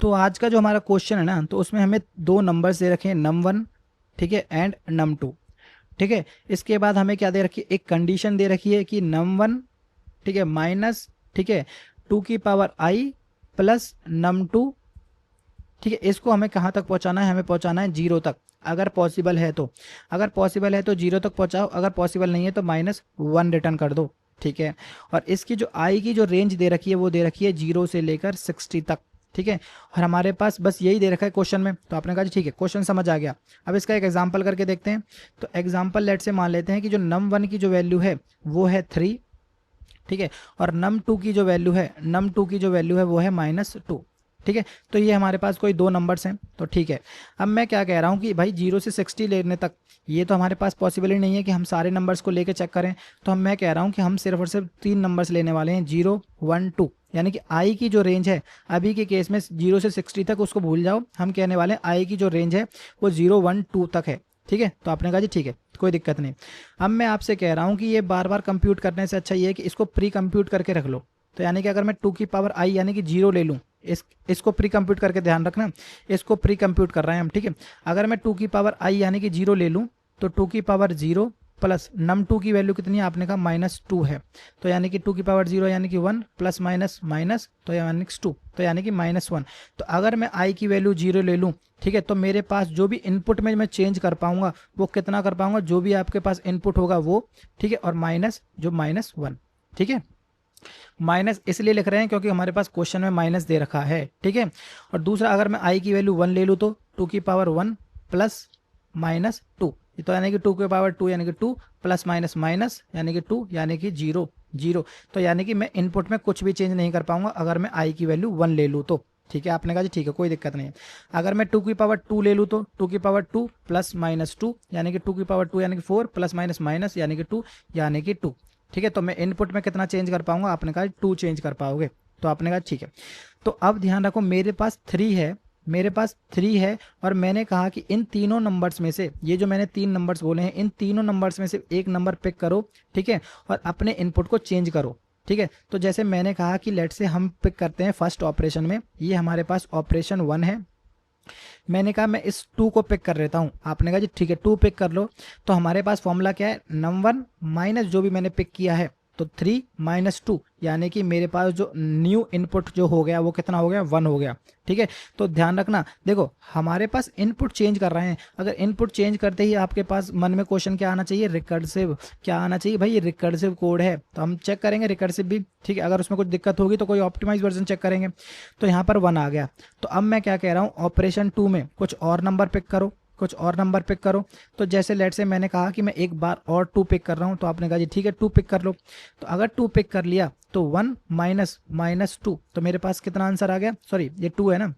तो आज का जो हमारा क्वेश्चन है ना, तो उसमें हमें दो नंबर्स दे रखे हैं, num1 ठीक है एंड num2 ठीक है। इसके बाद हमें क्या दे रखी है, एक कंडीशन दे रखी है कि num1 ठीक है माइनस ठीक है 2 की पावर i प्लस num2 ठीक है। इसको हमें कहाँ तक पहुँचाना है, हमें पहुँचाना है 0 तक, अगर पॉसिबल है तो। अगर पॉसिबल है तो 0 तक पहुँचाओ, अगर पॉसिबल नहीं है तो -1 रिटर्न कर दो ठीक है। और इसकी जो आई की जो रेंज दे रखी है वो दे रखी है 0 से लेकर 60 तक ठीक है। और हमारे पास बस यही दे रखा है क्वेश्चन में, तो आपने कहा जी ठीक है क्वेश्चन समझ आ गया। अब इसका एक एग्जांपल करके देखते हैं। तो एग्जांपल लेट से मान लेते हैं कि जो num1 की जो वैल्यू है वो है 3 ठीक है, और num2 की जो वैल्यू है, num2 की जो वैल्यू है वो है -2 ठीक है। तो ये हमारे पास कोई दो नंबर्स हैं, तो ठीक है। अब मैं क्या कह रहा हूँ कि भाई 0 से 60 लेने तक ये तो हमारे पास पॉसिबल ही नहीं है कि हम सारे नंबर्स को लेके चेक करें। तो मैं कह रहा हूँ कि हम सिर्फ और सिर्फ 3 नंबर्स लेने वाले हैं, 0 1 2, यानी कि आई की जो रेंज है अभी के केस में 0 से 60 तक उसको भूल जाओ, हम कहने वाले हैं आई की जो रेंज है वो 0 1 2 तक है ठीक है। तो आपने कहा जी ठीक है कोई दिक्कत नहीं। अब मैं आपसे कह रहा हूँ कि ये बार बार कंप्यूट करने से अच्छा ये है कि इसको प्री कंप्यूट करके रख लो। तो यानी कि अगर मैं 2 की पावर i यानी कि 0 ले लूँ, इसको प्री कंप्यूट करके ध्यान रखना, इसको प्री कंप्यूट कर रहे हैं हम ठीक है। अगर मैं 2 की पावर i यानी कि 0 ले लूँ तो 2 की पावर 0 प्लस num2 की वैल्यू कितनी है, आपने कहा -2 है। तो यानी कि 2 की पावर 0 यानी कि 1 प्लस माइनस माइनस तो यानी कि 2 तो यानी कि -1। तो अगर मैं i की वैल्यू 0 ले लूँ ठीक है, तो मेरे पास जो भी इनपुट में मैं चेंज कर पाऊंगा वो कितना कर पाऊंगा, जो भी आपके पास इनपुट होगा वो ठीक है, और माइनस जो -1 ठीक है। माइनस इसलिए लिख रहे हैं क्योंकि हमारे पास क्वेश्चन में माइनस दे रखा है ठीक है। और दूसरा अगर मैं i की वैल्यू 1 ले लूँ तो 2 की पावर 1 प्लस -2, तो यानी कि 2 की पावर 2 यानी कि 2 प्लस माइनस माइनस यानी कि 2 यानी कि 0 0। तो यानी कि मैं इनपुट में कुछ भी चेंज नहीं कर पाऊंगा अगर मैं i की वैल्यू 1 ले लूँ तो ठीक है। आपने कहा जी ठीक है कोई दिक्कत नहीं है। अगर मैं 2 की पावर 2 ले लूँ तो 2 की पावर 2 प्लस -2 यानी कि 2 की पावर 2 यानी कि 4 प्लस माइनस माइनस यानी कि 2 यानी कि 2 ठीक है। तो मैं इनपुट में कितना चेंज कर पाऊंगा, आपने कहा 2 चेंज कर पाओगे। तो आपने कहा ठीक है। तो अब ध्यान रखो मेरे पास 3 है, मेरे पास 3 है, और मैंने कहा कि इन तीनों नंबर्स में से, ये जो मैंने 3 नंबर्स बोले हैं, इन तीनों नंबर्स में से एक नंबर पिक करो ठीक है, और अपने इनपुट को चेंज करो ठीक है। तो जैसे मैंने कहा कि लेट से हम पिक करते हैं फर्स्ट ऑपरेशन में, ये हमारे पास ऑपरेशन 1 है। मैंने कहा मैं इस 2 को पिक कर लेता हूँ, आपने कहा जी ठीक है 2 पिक कर लो। तो हमारे पास फॉर्मूला क्या है, num1 माइनस जो भी मैंने पिक किया है तो 3 -2 यानी कि मेरे पास जो न्यू इनपुट जो हो गया वो कितना हो गया, 1 हो गया ठीक है। तो ध्यान रखना, देखो हमारे पास इनपुट चेंज कर रहे हैं, अगर इनपुट चेंज करते ही आपके पास मन में क्वेश्चन क्या आना चाहिए, रिकर्सिव क्या आना चाहिए, भाई ये रिकर्सिव कोड है तो हम चेक करेंगे रिकर्सिव भी ठीक है। अगर उसमें कुछ दिक्कत होगी तो कोई ऑप्टिमाइज वर्जन चेक करेंगे। तो यहाँ पर 1 आ गया। तो अब मैं क्या कह रहा हूँ, ऑपरेशन 2 में कुछ और नंबर पिक करो, कुछ और नंबर पिक करो। तो जैसे लेट से मैंने कहा कि मैं एक बार और 2 पिक कर रहा हूँ, तो आपने कहा जी ठीक है 2 पिक कर लो। तो अगर 2 पिक कर लिया तो 1 माइनस -2, तो मेरे पास कितना आंसर आ गया, सॉरी ये 2 है ना,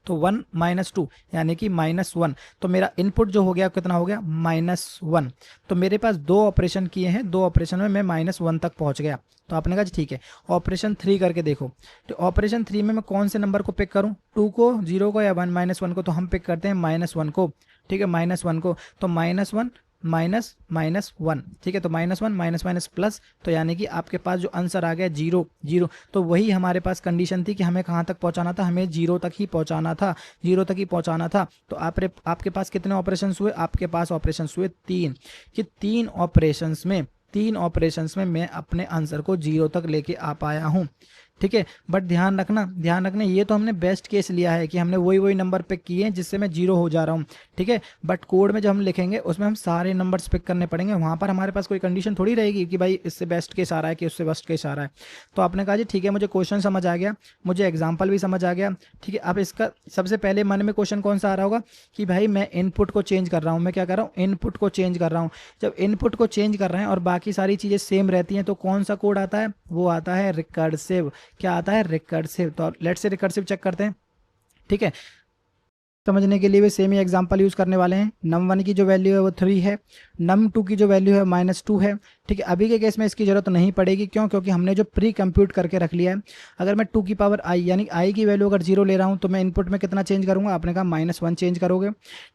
तो 1 -2 यानी कि -1। तो मेरा इनपुट जो हो गया कितना हो गया, -1। तो मेरे पास 2 ऑपरेशन किए हैं, 2 ऑपरेशन में मैं -1 तक पहुंच गया। तो आपने कहा ठीक है ऑपरेशन 3 करके देखो। तो ऑपरेशन 3 में मैं कौन से नंबर को पिक करूं, 2 को, 0 को या -1 को, तो हम पिक करते हैं -1 को ठीक है, -1 को। तो -1 -1 ठीक है, तो -1 माइनस माइनस प्लस, तो यानी कि आपके पास जो आंसर आ गया 0 0। तो वही हमारे पास कंडीशन थी कि हमें कहाँ तक पहुँचाना था, हमें 0 तक ही पहुँचाना था, 0 तक ही पहुँचाना था। तो आपके पास कितने ऑपरेशंस हुए, आपके पास ऑपरेशंस हुए 3, कि 3 ऑपरेशंस में मैं अपने आंसर को 0 तक लेके आ पाया हूँ ठीक है। बट ध्यान रखना ये तो हमने बेस्ट केस लिया है कि हमने वही नंबर पिक किए हैं जिससे मैं 0 हो जा रहा हूँ ठीक है। बट कोड में जब हम लिखेंगे उसमें हम सारे नंबर्स पिक करने पड़ेंगे, वहाँ पर हमारे पास कोई कंडीशन थोड़ी रहेगी कि भाई इससे बेस्ट केस आ रहा है कि उससे बेस्ट केस आ रहा है। तो आपने कहा जी ठीक है मुझे क्वेश्चन समझ आ गया, मुझे एग्जाम्पल भी समझ आ गया ठीक है। अब इसका सबसे पहले मन में क्वेश्चन कौन सा आ रहा होगा कि भाई मैं इनपुट को चेंज कर रहा हूँ, मैं क्या कर रहा हूँ, इनपुट को चेंज कर रहा हूँ। जब इनपुट को चेंज कर रहे हैं और बाकी सारी चीज़ें सेम रहती हैं तो कौन सा कोड आता है, वो आता है रिकर्सिव। क्या आता है, रिकर्सिव। तो लेट से रिकर्सिव चेक करते हैं ठीक है। समझने के लिए भी सेम ही एग्जांपल यूज करने वाले हैं। num1 की जो वैल्यू है वो 3 है, num2 की जो वैल्यू है -2 है ठीक है, अभी के केस में इसकी जरूरत नहीं पड़ेगी, क्यों? क्योंकि हमने जो प्री कंप्यूट करके रख लिया है। अगर मैं 2 की पावर आई यानी आई की वैल्यू अगर 0 ले रहा हूँ तो मैं इनपुट में कितना चेंज करूँगा? आपने कहा -1 चेंज करोगे।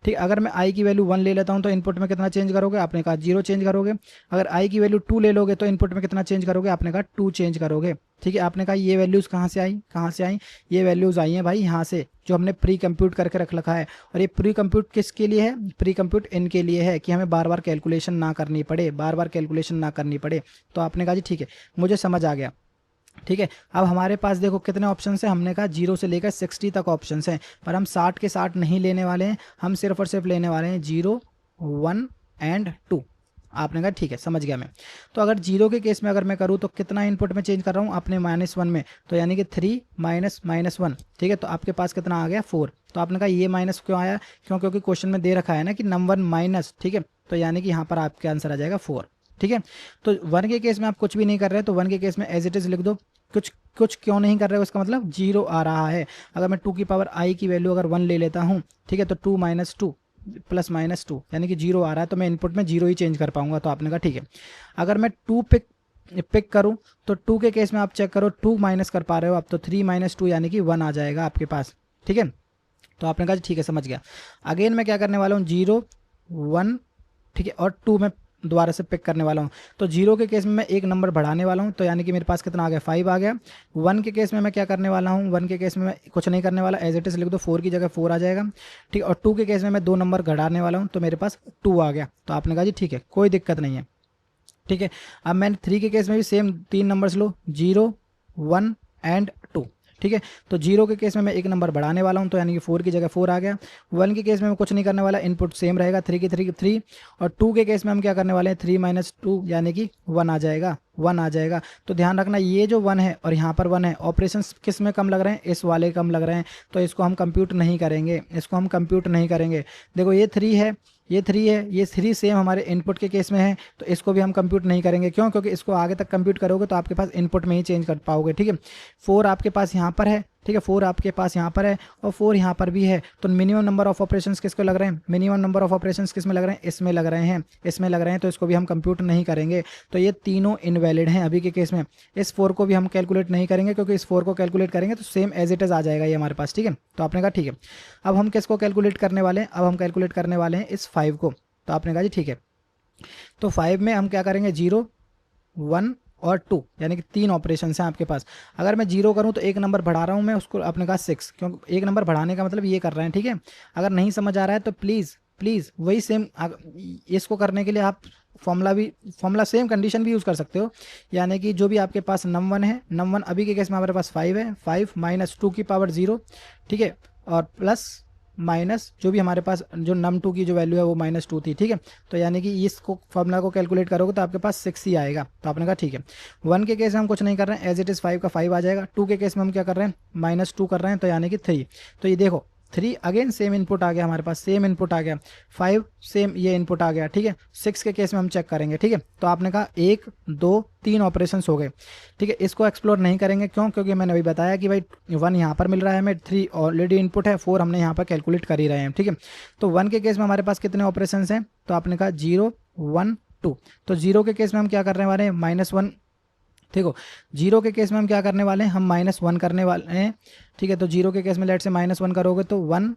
ठीक, अगर मैं आई की वैल्यू 1 ले लेता हूँ तो इनपुट में कितना चेंज करोगे? आपने कहा 0 चेंज करोगे। अगर आई की वैल्यू 2 ले लोगे तो इनपुट में कितना चेंज करोगे? आपने कहा 2 चेंज करोगे। ठीक है, आपने कहा ये वैल्यूज़ कहाँ से आई? कहाँ से आई? ये वैल्यूज़ आई हैं भाई यहाँ से, जो हमने प्री कंप्यूट करके रख रखा है। और ये प्री कंप्यूट किसके लिए है? प्री कंप्यूट इनके लिए है कि हमें बार बार कैलकुलेशन ना करनी पड़े, बार बार कैलकुलेशन ना करनी पड़े। तो आपने कहा जी ठीक है, मुझे समझ आ गया। ठीक है, अब हमारे पास देखो कितने ऑप्शन हैं। हमने कहा 0 से लेकर 60 तक ऑप्शन हैं, पर हम 60 के 60 नहीं लेने वाले हैं। हम सिर्फ और सिर्फ लेने वाले हैं 0, 1 एंड 2। आपने कहा ठीक है, समझ गया मैं। तो अगर 0 के केस में अगर मैं करूँ तो कितना इनपुट में चेंज कर रहा हूँ? आपने -1 में, तो यानी कि 3 -1। ठीक है, तो आपके पास कितना आ गया? 4। तो आपने कहा ये माइनस क्यों आया? क्योंकि क्वेश्चन में दे रखा है ना कि नंबर माइनस। ठीक है, तो यानी कि यहाँ पर आपका आंसर आ जाएगा 4। ठीक है, तो 1 के केस में आप कुछ भी नहीं कर रहे, तो 1 के केस में एज इट इज़ लिख दो। कुछ कुछ क्यों नहीं कर रहे हो? इसका मतलब 0 आ रहा है। अगर मैं 2 की पावर आई की वैल्यू अगर 1 ले लेता हूँ, ठीक है, तो 2 - 2 प्लस -2 यानी कि 0 आ रहा है, तो मैं इनपुट में 0 ही चेंज कर पाऊंगा। तो आपने कहा ठीक है। अगर मैं 2 पिक करूं तो 2 के केस में आप चेक करो, 2 माइनस कर पा रहे हो आप, तो 3 - 2 यानी कि 1 आ जाएगा आपके पास। ठीक है, तो आपने कहा ठीक है, समझ गया। अगेन मैं क्या करने वाला हूँ? 0, 1, ठीक है, और 2 में दोबारा से पिक करने वाला हूँ। तो 0 के केस में मैं एक नंबर बढ़ाने वाला हूँ, तो यानी कि मेरे पास कितना आ गया? 5 आ गया। 1 के केस में मैं क्या करने वाला हूँ? 1 के केस में मैं कुछ नहीं करने वाला, एज इट इज लिख दो, 4 की जगह 4 आ जाएगा। ठीक है, और 2 के केस में मैं 2 नंबर घटाने वाला हूँ, तो मेरे पास 2 आ गया। तो आपने कहा जी ठीक है, कोई दिक्कत नहीं है। ठीक है, अब मैंने 3 के केस में भी सेम 3 नंबर्स लो, 0, 1 एंड 2। ठीक है, तो 0 के केस में मैं एक नंबर बढ़ाने वाला हूं, तो यानी कि 4 की जगह 4 आ गया। 1 के केस में मैं कुछ नहीं करने वाला, इनपुट सेम रहेगा, 3 की 3। और 2 के केस में हम क्या करने वाले हैं? 3 - 2 यानी कि 1 आ जाएगा, 1 आ जाएगा। तो ध्यान रखना, ये जो 1 है और यहाँ पर 1 है, ऑपरेशंस किस में कम लग रहे हैं? इस वाले कम लग रहे हैं, तो इसको हम कंप्यूट नहीं करेंगे, इसको हम कंप्यूट नहीं करेंगे। देखो ये 3 है, ये 3 है, ये 3 सेम हमारे इनपुट के केस में है, तो इसको भी हम कंप्यूट नहीं करेंगे। क्यों? क्योंकि इसको आगे तक कंप्यूट करोगे तो आपके पास इनपुट में ही चेंज कर पाओगे। ठीक है, 4 आपके पास यहाँ पर है, ठीक है, 4 आपके पास यहाँ पर है और 4 यहाँ पर भी है। तो मिनिमम नंबर ऑफ ऑपरेशंस किसको लग रहे हैं? मिनिमम नंबर ऑफ ऑपरेशंस किस में लग रहे हैं? इसमें लग रहे हैं, इसमें लग रहे हैं, तो इसको भी हम कंप्यूट नहीं करेंगे। तो ये तीनों इनवैलिड हैं अभी के केस में। इस 4 को भी हम कैलकुलेट नहीं करेंगे, क्योंकि इस 4 को कैलकुलेट करेंगे तो सेम एज इट इज आ जाएगा ये हमारे पास। ठीक है, तो आपने कहा ठीक है। अब हम किसको कैलकुलेट करने वाले हैं? अब हम कैलकुलेट करने वाले हैं इस 5 को। तो आपने कहा जी ठीक है, तो 5 में हम क्या करेंगे? 0, 1 और 2 यानी कि 3 ऑपरेशन हैं आपके पास। अगर मैं 0 करूं तो एक नंबर बढ़ा रहा हूं मैं उसको, आपने कहा 6, क्योंकि एक नंबर बढ़ाने का मतलब ये कर रहे हैं। ठीक है, अगर नहीं समझ आ रहा है तो प्लीज़ वही सेम इसको करने के लिए आप फॉर्मूला सेम कंडीशन भी यूज़ कर सकते हो। यानी कि जो भी आपके पास num1 है, num1 अभी के केस में हमारे पास 5 है, 5 - 2 की पावर 0, ठीक है, और प्लस माइनस जो भी हमारे पास जो num2 की जो वैल्यू है वो -2 थी। ठीक है, तो यानी कि इसको फॉर्मूला को कैलकुलेट करोगे तो आपके पास 6 ही आएगा। तो आपने कहा ठीक है। 1 के केस में हम कुछ नहीं कर रहे हैं, एज इट इज़ 5 का 5 आ जाएगा। 2 के केस में हम क्या कर रहे हैं? -2 कर रहे हैं, तो यानी कि 3। तो ये देखो 3 अगेन सेम इनपुट आ गया हमारे पास, सेम इनपुट आ गया। 5 सेम ये इनपुट आ गया। ठीक है, 6 के केस में हम चेक करेंगे। ठीक है, तो आपने कहा 1, 2, 3 ऑपरेशंस हो गए। ठीक है, इसको एक्सप्लोर नहीं करेंगे। क्यों? क्योंकि मैंने अभी बताया कि भाई 1 यहाँ पर मिल रहा है हमें, 3 ऑलरेडी इनपुट है, 4 हमने यहाँ पर कैलकुलेट कर ही रहे हैं। ठीक है, तो 1 के केस में हमारे पास कितने ऑपरेशंस हैं? तो आपने कहा 0, 1, 2। तो 0 के केस में हम क्या करने वाले हैं? -1। देखो 0 के केस में हम क्या करने वाले हैं? हम -1 करने वाले हैं। ठीक है, तो 0 के केस में लेट से -1 करोगे तो 1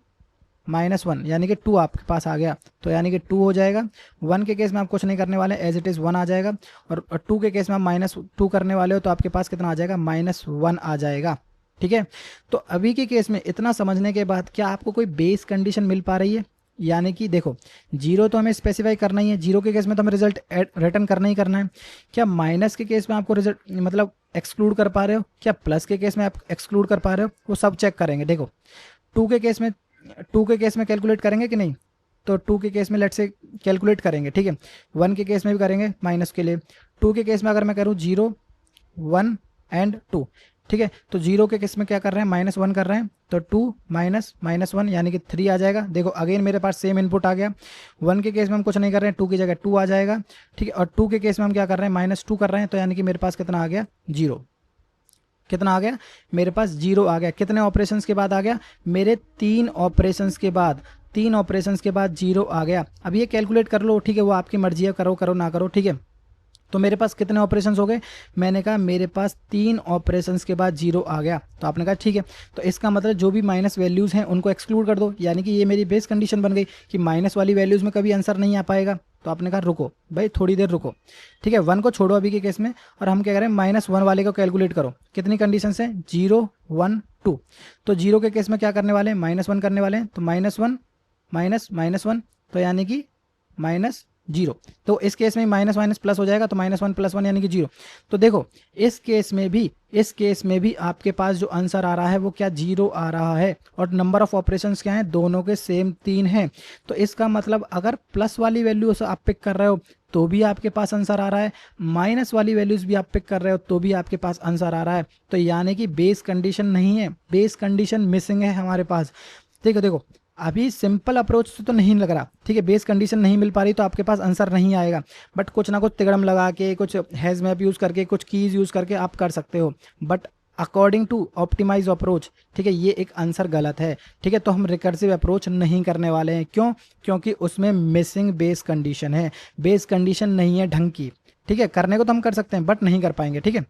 -1 यानी कि 2 आपके पास आ गया, तो यानी कि 2 हो जाएगा। 1 के केस में आप कुछ नहीं करने वाले, एज इट इज़ 1 आ जाएगा। और 2 के केस में आप -2 करने वाले हो, तो आपके पास कितना आ जाएगा? -1 आ जाएगा। ठीक है, तो अभी के केस में इतना समझने के बाद क्या आपको कोई बेस कंडीशन मिल पा रही है? यानी कि देखो 0 तो हमें स्पेसिफाई करना ही है, 0 के केस में तो हमें रिजल्ट रिटर्न करना ही करना है। क्या माइनस के केस में आपको रिजल्ट मतलब एक्सक्लूड कर पा रहे हो? क्या प्लस के केस में आप एक्सक्लूड कर पा रहे हो? वो सब चेक करेंगे। देखो 2 के केस में कैलकुलेट करेंगे कि नहीं? तो 2 के केस में लेट से कैलकुलेट करेंगे। ठीक है, 1 के केस में भी करेंगे माइनस के लिए। 2 के केस में अगर मैं करूँ 0, 1 एंड 2, ठीक है, तो 0 के केस में क्या कर रहे हैं? -1 कर रहे हैं, तो 2 -1 यानी कि 3 आ जाएगा। देखो अगेन मेरे पास सेम इनपुट आ गया। 1 के केस में हम कुछ नहीं कर रहे हैं, 2 की जगह 2 आ जाएगा। ठीक है, और 2 के केस में हम क्या कर रहे हैं? -2 कर रहे हैं, तो यानी कि मेरे पास कितना आ गया? 0। कितना आ गया? मेरे पास 0 आ गया। कितने ऑपरेशंस के बाद आ गया? मेरे 3 ऑपरेशंस के बाद, 3 ऑपरेशंस के बाद 0 आ गया। अब ये कैलकुलेट कर लो, ठीक है, वो आपकी मर्जी है, करो ना करो। ठीक है, तो मेरे पास कितने ऑपरेशंस हो गए, मैंने कहा मेरे पास 3 ऑपरेशंस के बाद 0 आ गया। तो आपने कहा ठीक है, तो इसका मतलब जो भी माइनस वैल्यूज़ हैं उनको एक्सक्लूड कर दो, यानी कि ये मेरी बेस कंडीशन बन गई कि माइनस वाली वैल्यूज़ में कभी आंसर नहीं आ पाएगा। तो आपने कहा रुको भाई, थोड़ी देर रुको, ठीक है, 1 को छोड़ो अभी के केस में, और हम क्या करें, -1 वाले को कैलकुलेट करो। कितनी कंडीशन है, 0 1 2। तो 0 के केस में क्या करने वाले हैं, -1 करने वाले हैं। तो -1 -1, तो यानी कि -0। तो इस केस में माइनस माइनस प्लस हो जाएगा, तो -1 + 1 यानी कि 0। तो देखो इस केस में भी आपके पास जो आंसर आ रहा है वो क्या, 0 आ रहा है। और नंबर ऑफ ऑपरेशंस क्या हैं, दोनों के सेम 3 हैं। तो इसका मतलब अगर प्लस वाली वैल्यू आप पिक कर रहे हो तो भी आपके पास आंसर आ रहा है, माइनस वाली वैल्यूज भी आप पिक कर रहे हो तो भी आपके पास आंसर आ रहा है। तो यानी कि बेस कंडीशन नहीं है, बेस कंडीशन मिसिंग है हमारे पास। देखो अभी सिंपल अप्रोच से तो नहीं लग रहा, ठीक है, बेस कंडीशन नहीं मिल पा रही तो आपके पास आंसर नहीं आएगा, बट कुछ ना कुछ तिगड़म लगा के, कुछ हैज मैप यूज़ करके, कुछ कीज़ यूज़ करके आप कर सकते हो। But according to optimize approach, ठीक है, ये एक आंसर गलत है, ठीक है। तो हम रिकर्सिव अप्रोच नहीं करने वाले हैं। क्यों? क्योंकि उसमें मिसिंग बेस कंडीशन है, बेस कंडीशन नहीं है ढंग की, ठीक है। करने को तो हम कर सकते हैं बट नहीं कर पाएंगे, ठीक है।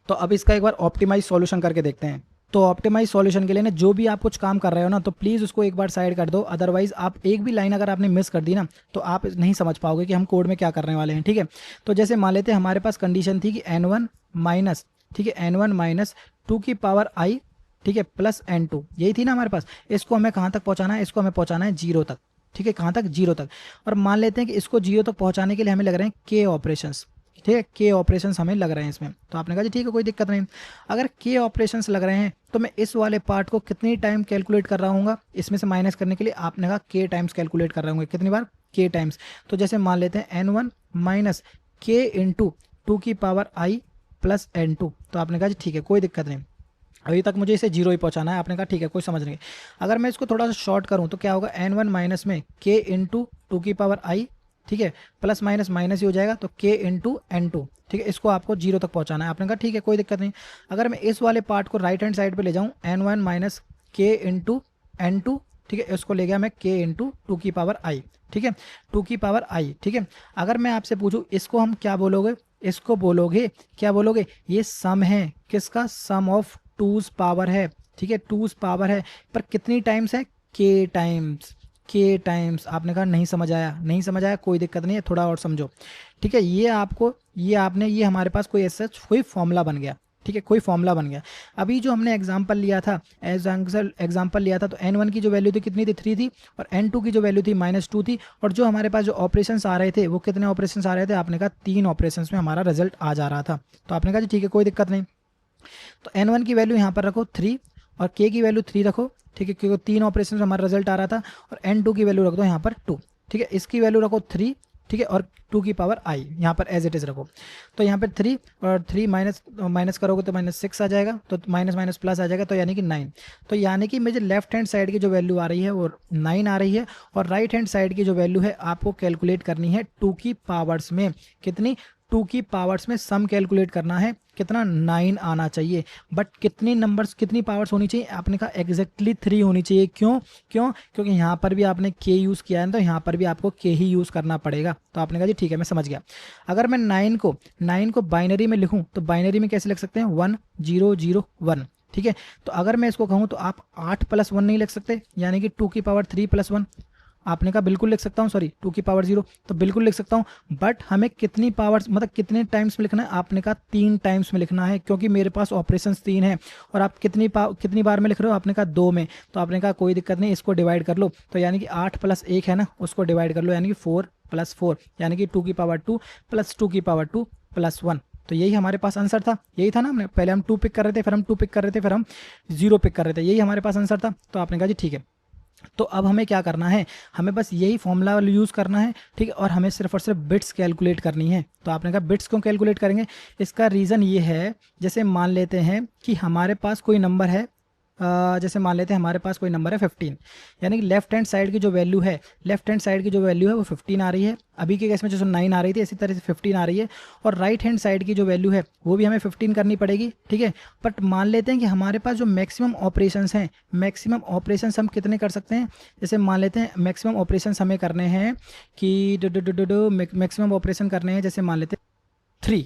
तो अब इसका एक बार ऑप्टिमाइज सॉल्यूशन करके देखते हैं। तो ऑप्टिमाइज सॉल्यूशन के लिए ना, जो भी आप कुछ काम कर रहे हो ना, तो प्लीज़ उसको एक बार साइड कर दो, अदरवाइज आप एक भी लाइन अगर आपने मिस कर दी ना तो आप नहीं समझ पाओगे कि हम कोड में क्या करने वाले हैं, ठीक है। तो जैसे मान लेते हैं हमारे पास कंडीशन थी कि n1 माइनस, ठीक है, n1 माइनस 2 की पावर i, ठीक है, प्लस n2, यही थी ना हमारे पास। इसको हमें कहाँ तक पहुँचाना है, इसको हमें पहुँचाना है 0 तक, ठीक है, कहाँ तक, 0 तक। और मान लेते हैं कि इसको 0 तक पहुँचाने के लिए हमें लग रहे हैं k ऑपरेशंस, ठीक है, के ऑपरेशंस हमें लग रहे हैं इसमें। तो आपने कहा जी ठीक है, कोई दिक्कत नहीं। अगर के ऑपरेशंस लग रहे हैं तो मैं इस वाले पार्ट को कितनी टाइम कैलकुलेट कर रहा हूँ, इसमें से माइनस करने के लिए आपने कहा के टाइम्स कैलकुलेट कर रहे होंगे, कितनी बार, के टाइम्स। तो जैसे मान लेते हैं n1 माइनस के इंटू 2 की पावर i प्लस n2। तो आपने कहा जी ठीक है, कोई दिक्कत नहीं, अभी तक मुझे इसे 0 ही पहुंचाना है। आपने कहा ठीक है, कोई समझ नहीं। अगर मैं इसको थोड़ा सा शॉर्ट करूं तो क्या होगा, n1 माइनस में k इंटू 2 की पावर i, ठीक है, प्लस माइनस माइनस ही हो जाएगा, तो k इंटू n2, ठीक है, इसको आपको 0 तक पहुंचाना है। आपने कहा ठीक है, कोई दिक्कत नहीं। अगर मैं इस वाले पार्ट को राइट हैंड साइड पे ले जाऊं, n1 minus k into n2, ठीक है, इसको ले गया मैं k इंटू 2 की पावर i, ठीक है, 2 की पावर i, ठीक है। अगर मैं आपसे पूछूं इसको हम क्या बोलोगे, इसको बोलोगे, क्या बोलोगे, ये सम है, किसका, सम ऑफ 2's पावर है, ठीक है, 2's पावर है, पर कितनी टाइम्स है, k टाइम्स, के टाइम्स। आपने कहा नहीं समझ आया, नहीं समझ आया, कोई दिक्कत नहीं है, थोड़ा और समझो, ठीक है। ये आपको, ये आपने, ये हमारे पास कोई ऐसा कोई फॉर्मूला बन गया, ठीक है, कोई फॉर्मूला बन गया। अभी जो हमने एग्जांपल लिया था, एग्जांपल लिया था, तो n1 की जो वैल्यू थी कितनी थी, 3 थी, और n2 की जो वैल्यू थी -2 थी, और जो हमारे पास जो ऑपरेशंस आ रहे थे वो कितने ऑपरेशंस आ रहे थे, आपने कहा 3 ऑपरेशंस में हमारा रिजल्ट आ जा रहा था। तो आपने कहा जी ठीक है, कोई दिक्कत नहीं। तो n1 की वैल्यू यहाँ पर रखो 3 और k की वैल्यू 3 रखो, ठीक है, क्योंकि 3 ऑपरेशन में हमारा रिजल्ट आ रहा था। और n2 की वैल्यू रख दो यहाँ पर 2, ठीक है, इसकी वैल्यू रखो 3, ठीक है, और 2 की पावर i यहाँ पर एज इट इज़ रखो। तो यहाँ पर 3 और 3 माइनस करोगे तो -6 आ जाएगा, तो माइनस माइनस प्लस आ जाएगा, तो यानी कि 9। तो यानी कि मुझे लेफ्ट हैंड साइड की जो वैल्यू आ रही है वो 9 आ रही है, और राइट हैंड साइड की जो वैल्यू है आपको कैलकुलेट करनी है 2 की पावर्स में, कितनी, 2 की पावर्स में सम कैलकुलेट करना है, कितना, 9 आना चाहिए। बट कितनी नंबर्स, कितनी पावर्स होनी चाहिए, आपने कहा एग्जैक्टली 3 होनी चाहिए। क्यों? क्योंकि यहाँ पर भी आपने के यूज़ किया है, तो यहाँ पर भी आपको के ही यूज़ करना पड़ेगा। तो आपने कहा जी ठीक है, मैं समझ गया। अगर मैं 9 को बाइनरी में लिखूँ तो बाइनरी में कैसे लिख सकते हैं, 1 0 0 1, ठीक है। तो अगर मैं इसको कहूँ तो आप 8 + 1 नहीं लिख सकते, यानी कि 2 की पावर 3 + 1। आपने कहा बिल्कुल लिख सकता हूँ, सॉरी 2 की पावर 0, तो बिल्कुल लिख सकता हूँ। बट हमें कितनी पावर्स, मतलब कितने टाइम्स में लिखना है, आपने कहा 3 टाइम्स में लिखना है, क्योंकि मेरे पास ऑपरेशंस 3 हैं। और आप कितनी बार में लिख रहे हो, आपने कहा 2 में। तो आपने कहा कोई दिक्कत नहीं, इसको डिवाइड कर लो, तो यानी कि 8 + 1 है ना, उसको डिवाइड कर लो, यानी कि 4 + 4, यानी कि 2 की पावर 2 + 2 की पावर 2 + 1। तो यही हमारे पास आंसर था, यही था ना। हमने पहले हम 2 पिक कर रहे थे, फिर हम 2 पिक कर रहे थे, फिर हम 0 पिक कर रहे थे, यही हमारे पास आंसर था। तो आपने कहा जी ठीक है। तो अब हमें क्या करना है, हमें बस यही फॉर्मूला यूज़ करना है, ठीक है, और हमें सिर्फ और सिर्फ बिट्स कैलकुलेट करनी है। तो आपने कहा बिट्स क्यों कैलकुलेट करेंगे, इसका रीज़न ये है, जैसे मान लेते हैं कि हमारे पास कोई नंबर है, जैसे मान लेते हैं हमारे पास कोई नंबर है 15, यानी कि लेफ्ट हैंड साइड की जो वैल्यू है, वो 15 आ रही है। अभी के केस में जैसे 9 आ रही थी, इसी तरह से 15 आ रही है। और राइट हैंड साइड की जो वैल्यू है वो भी हमें 15 करनी पड़ेगी, ठीक है। बट मान लेते हैं कि हमारे पास जो मैक्सिमम ऑपरेशंस हैं, मैक्सिमम ऑपरेशंस हम कितने कर सकते हैं, जैसे मान लेते हैं मैक्सिमम ऑपरेशंस हमें करने हैं कि मैक्सिमम ऑपरेशन करने हैं, जैसे मान लेते हैं 3,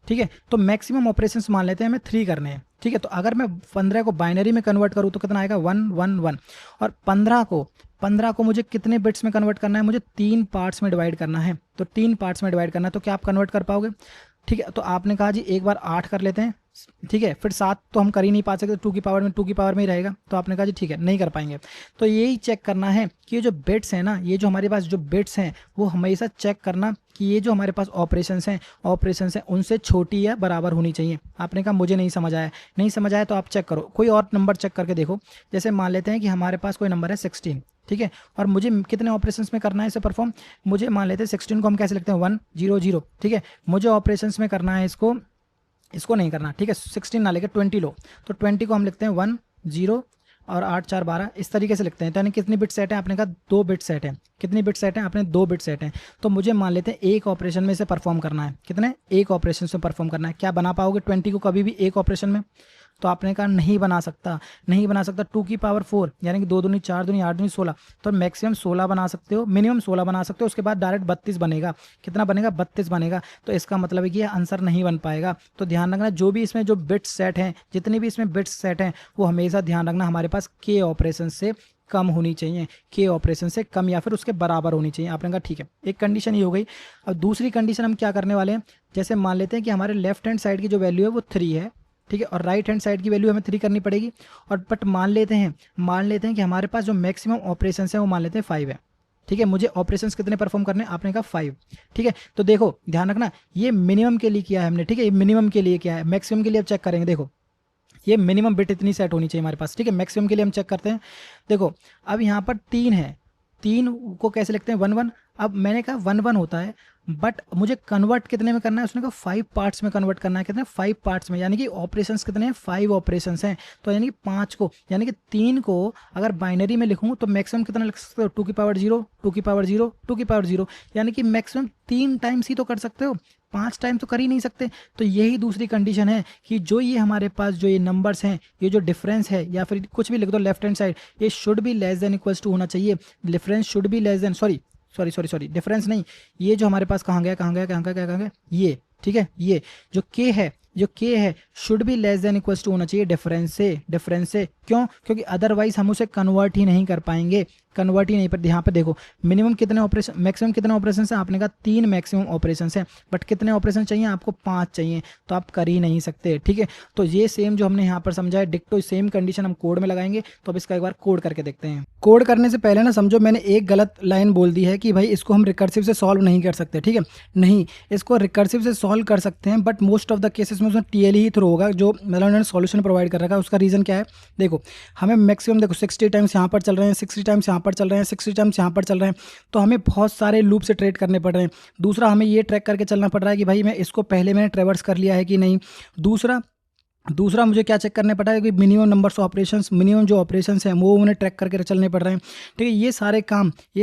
ठीक है। तो मैक्सिमम ऑपरेशंस मान लेते हैं हमें 3 करने हैं, ठीक है। तो अगर मैं 15 को बाइनरी में कन्वर्ट करूँ तो कितना आएगा 1 1 1, और 15 को मुझे कितने बिट्स में कन्वर्ट करना है, मुझे 3 पार्ट्स में डिवाइड करना है। तो 3 पार्ट्स में डिवाइड करना है, तो क्या आप कन्वर्ट कर पाओगे? ठीक है। तो आपने कहा जी एक बार 8 कर लेते हैं, ठीक है। फिर 7 तो हम कर ही नहीं पा सकते, 2 की पावर में ही रहेगा। तो आपने कहा जी ठीक है, नहीं कर पाएंगे। तो यही चेक करना है कि ये जो बिट्स हैं ना, ये जो हमारे पास जो बिट्स हैं वो हमेशा चेक करना कि ये जो हमारे पास ऑपरेशंस हैं उनसे छोटी या बराबर होनी चाहिए। आपने कहा मुझे नहीं समझ आया, नहीं समझ आया तो आप चेक करो, कोई और नंबर चेक करके देखो। जैसे मान लेते हैं कि हमारे पास कोई नंबर है 16, ठीक है, और मुझे कितने ऑपरेशंस में करना है इसे परफॉर्म, मुझे मान लेते हैं 16 को हम कैसे लिखते हैं 1 0 0, ठीक है। मुझे ऑपरेशंस में करना है इसको नहीं करना, ठीक है। 16 ना लेके 20 लो, तो 20 को हम लिखते हैं 1 0 और 8 4 12, इस तरीके से लिखते हैं। तो यानी कितनी बिट सेट है, आपने कहा 2 बिट सेट है। कितनी बिट सेट है, आपने 2 बिट सेट है। तो मुझे मान लेते हैं एक ऑपरेशन में इसे परफॉर्म करना है, कितने, एक ऑपरेशन में परफॉर्म करना है। क्या बना पाओगे 20 को कभी भी एक ऑपरेशन में? तो आपने कहा नहीं बना सकता, नहीं बना सकता। 2 की पावर 4 यानी कि 2 दूनी 4 दूनी 8 दूनी 16, तो मैक्सिमम 16 बना सकते हो, मिनिमम 16 बना सकते हो। उसके बाद डायरेक्ट 32 बनेगा। कितना बनेगा, 32 बनेगा। तो इसका मतलब है कि यह आंसर नहीं बन पाएगा। तो ध्यान रखना, जो भी इसमें जो बिट्स सेट हैं, जितने भी इसमें बिट्स सेट हैं, वो हमेशा ध्यान रखना हमारे पास के ऑपरेशन से कम होनी चाहिए, के ऑपरेशन से कम या फिर उसके बराबर होनी चाहिए। आपने कहा ठीक है, एक कंडीशन ही हो गई। अब दूसरी कंडीशन हम क्या करने वाले हैं, जैसे मान लेते हैं कि हमारे लेफ्ट हैंड साइड की जो वैल्यू है वो 3 है, ठीक है, और राइट हैंड साइड की वैल्यू हमें 3 करनी पड़ेगी। और बट मान लेते हैं कि हमारे पास जो मैक्सिमम ऑपरेशंस है वो मान लेते हैं 5 है, ठीक है। मुझे ऑपरेशंस कितने परफॉर्म करने हैं, आपने कहा 5, ठीक है। तो देखो ध्यान रखना, ये मिनिमम के लिए किया है हमने, ठीक है, ये मिनिमम के लिए किया है। मैक्सिमम के लिए अब चेक करेंगे। देखो ये मिनिमम बिट इतनी सेट होनी चाहिए हमारे पास, ठीक है। मैक्सिमम के लिए हम चेक करते हैं। देखो अब यहाँ पर 3 है, 3 को कैसे लिखते हैं 1 1। अब मैंने कहा 1 1 होता है, बट मुझे कन्वर्ट कितने में करना है, उसने कहा 5 पार्ट्स में कन्वर्ट करना है। कितने, 5 पार्ट्स में, यानी कि ऑपरेशंस कितने हैं, 5 ऑपरेशंस हैं। तो यानी कि 5 को, यानी कि 3 को अगर बाइनरी में लिखूं तो मैक्सिमम कितना लिख सकते हो, 2 की पावर 0 2 की पावर 0 2 की पावर 0, यानी कि मैक्सिमम 3 टाइम्स ही तो कर सकते हो, 5 टाइम तो कर ही नहीं सकते। तो यही दूसरी कंडीशन है कि जो ये हमारे पास जो ये नंबर्स हैं, ये जो डिफरेंस है, या फिर कुछ भी लिख दो लेफ्ट हैंड साइड, ये should be less than equals to होना चाहिए। Difference should be less than, sorry difference नहीं, ये जो हमारे पास कहाँ गया, ये, ठीक है, ये जो के है should be less than equals to होना चाहिए डिफरेंस से। क्यों? क्योंकि अदरवाइज हम उसे कन्वर्ट ही नहीं कर पाएंगे, कन्वर्ट ही नहीं। पर यहाँ पे देखो मिनिमम कितने ऑपरेशन, मैक्सिमम कितने ऑपरेशन है, आपने कहा 3 मैक्सिमम ऑपरेशन है, बट कितने ऑपरेशन चाहिए आपको, 5 चाहिए, तो आप कर ही नहीं सकते, ठीक है। तो ये सेम जो हमने यहाँ पर समझा है डिक्टो सेम कंडीशन हम कोड में लगाएंगे। तो अब इसका एक बार कोड करके देखते हैं। कोड करने से पहले ना समझो मैंने एक गलत लाइन बोल दी है कि भाई इसको हम रिकर्सिव से सॉल्व नहीं कर सकते, ठीक है। नहीं, इसको रिकर्सिव से सॉल्व कर सकते हैं, but most of the cases में उसमें टीएलई ही थ्रो होगा, जो मतलब उन्होंने सॉल्यूशन प्रोवाइड कर रखा है। उसका रीज़न क्या है, देखो हमें मैक्सिमम देखो 60 टाइम्स यहाँ पर चल रहे हैं, 60 टाइम्स यहाँ पर चल रहे हैं, 60 टाइम्स यहाँ पर चल रहे हैं, तो हमें बहुत सारे लूप से ट्रेड करने पड़ रहे हैं। दूसरा हमें ये ट्रैक करके चलना पड़ रहा है कि भाई मैं इसको पहले मैंने ट्रेवर्स कर लिया है कि नहीं। दूसरा मुझे क्या चेक करने पड़ा है कि minimum numbers of operations, minimum जो ऑपरेशंस हैं वो उन्हें ट्रैक करके चलने पड़ रहे हैं, ठीक है। ये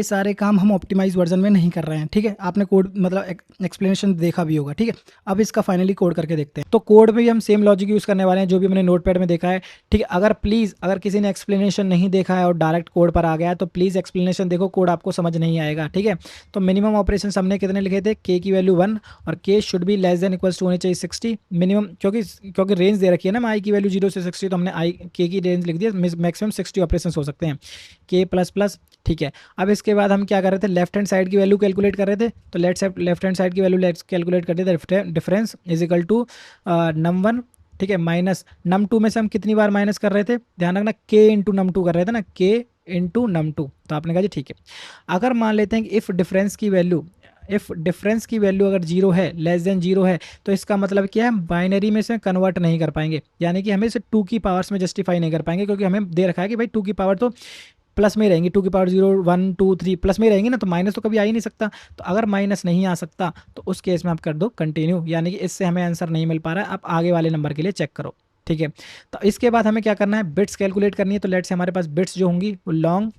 सारे काम हम ऑप्टिमाइज वर्जन में नहीं कर रहे हैं, ठीक है। आपने कोड मतलब एक्सप्लेनेशन देखा भी होगा, ठीक है। अब इसका फाइनली कोड करके देखते हैं। तो कोड में भी हम सेम लॉजिक यूज़ करने वाले हैं जो भी हमने नोटपैड में देखा है, ठीक है। अगर किसी ने एक्सप्लेनेशन नहीं देखा है और डायरेक्ट कोड पर आ गया है तो प्लीज़ एक्सप्लेनेशन देखो, कोड आपको समझ नहीं आएगा, ठीक है। तो मिनिमम ऑपरेशन हमने कितने लिखे थे, के की वैल्यू 1 और K should be less than equals to होनी चाहिए 60 मिनिमम, क्योंकि रेंज दे रखी है ना आई की वैल्यू 0 से 60, तो हमने आई के की रेंज लिख दी, मैक्सिमम 60 ऑपरेशन हो सकते हैं, के प्लस प्लस, ठीक है। अब इसके बाद हम क्या कर रहे थे, लेफ्ट हैंड साइड की वैल्यू कैलकुलेट कर रहे थे। तो लेफ्ट हैंड साइड की वैल्यू कैलकुलेट कर दी, difference is equal to num1, ठीक है, माइनस num2 में से हम कितनी बार माइनस कर रहे थे, ध्यान रखना k इंटू num2 कर रहे थे ना, k इंटू num2। तो आपने कहा जी ठीक है। अगर मान लेते हैं कि इफ़ डिफरेंस की वैल्यू अगर 0 है, लेस देन 0 है, तो इसका मतलब क्या है, हम बाइनरी में से कन्वर्ट नहीं कर पाएंगे, यानी कि हमें इसे 2 की पावर्स में जस्टिफाई नहीं कर पाएंगे, क्योंकि हमें दे रखा है कि भाई 2 की पावर तो प्लस में रहेंगी, 2 की पावर 0 1 2 3 प्लस में रहेंगी ना, तो माइनस तो कभी आ ही नहीं सकता। तो अगर माइनस नहीं आ सकता तो उस केस में आप कर दो कंटिन्यू, यानी कि इससे हमें आंसर नहीं मिल पा रहा है। आप आगे वाले नंबर के लिए चेक करो, ठीक है। तो इसके बाद हमें क्या करना है, बिट्स कैलकुलेट करनी है। तो लेट से हमारे पास बिट्स जो होंगी वो लॉन्ग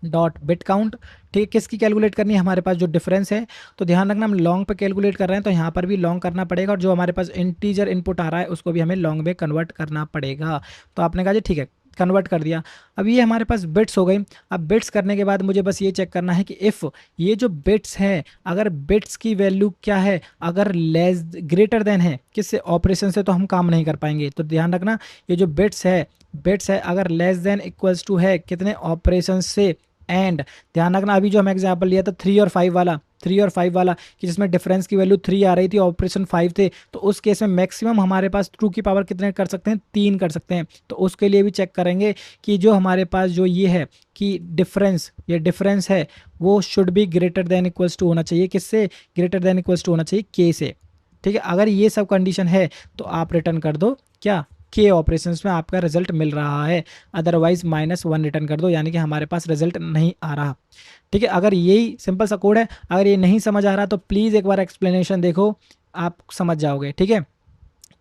डॉट बिट काउंट, ठीक है। किसकी कैलकुलेट करनी है, हमारे पास जो डिफरेंस है। तो ध्यान रखना हम लॉन्ग पे कैलकुलेट कर रहे हैं, तो यहाँ पर भी लॉन्ग करना पड़ेगा, और जो हमारे पास इंटीजर इनपुट आ रहा है उसको भी हमें लॉन्ग में कन्वर्ट करना पड़ेगा। तो आपने कहा जी ठीक है, कन्वर्ट कर दिया। अब ये हमारे पास बिट्स हो गई। अब बिट्स करने के बाद मुझे बस ये चेक करना है कि इफ़ ये जो बिट्स हैं, अगर बिट्स की वैल्यू क्या है, अगर लेस ग्रेटर देन है किससे, ऑपरेशन से तो हम काम नहीं कर पाएंगे। तो ध्यान रखना, ये जो बिट्स है अगर लेस देन इक्वल्स टू है कितने, ऑपरेशन से। एंड ध्यान रखना, अभी जो हम एग्जांपल लिया था 3 और 5 वाला कि जिसमें डिफरेंस की वैल्यू 3 आ रही थी, ऑपरेशन 5 थे, तो उस केस में मैक्सिमम हमारे पास ट्रू की पावर कितने कर सकते हैं, 3 कर सकते हैं। तो उसके लिए भी चेक करेंगे कि जो हमारे पास जो ये है कि डिफरेंस है वो should be greater than equals to होना चाहिए, किससे, ग्रेटर देन इक्वल्स टू होना चाहिए के से। ठीक है, अगर ये सब कंडीशन है तो आप रिटर्न कर दो क्या, के ऑपरेशंस में आपका रिजल्ट मिल रहा है, अदरवाइज -1 रिटर्न कर दो, यानी कि हमारे पास रिजल्ट नहीं आ रहा। ठीक है, अगर यही सिंपल सा कोड है, अगर ये नहीं समझ आ रहा तो प्लीज़ एक बार एक्सप्लेनेशन देखो, आप समझ जाओगे। ठीक है,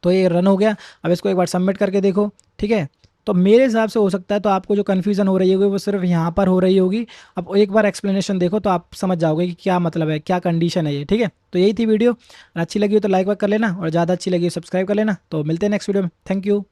तो ये रन हो गया। अब इसको एक बार सबमिट करके देखो। ठीक है, तो मेरे हिसाब से हो सकता है, तो आपको जो कन्फ्यूज़न हो रही होगी वो सिर्फ यहाँ पर हो रही होगी। अब एक बार एक्सप्लेनेशन देखो तो आप समझ जाओगे कि क्या मतलब है, क्या कंडीशन है ये। ठीक है, तो यही थी वीडियो, अच्छी लगी हो तो लाइक वाइक कर लेना, और ज़्यादा अच्छी लगी हो सब्सक्राइब कर लेना। तो मिलते हैं नेक्स्ट वीडियो में, थैंक यू।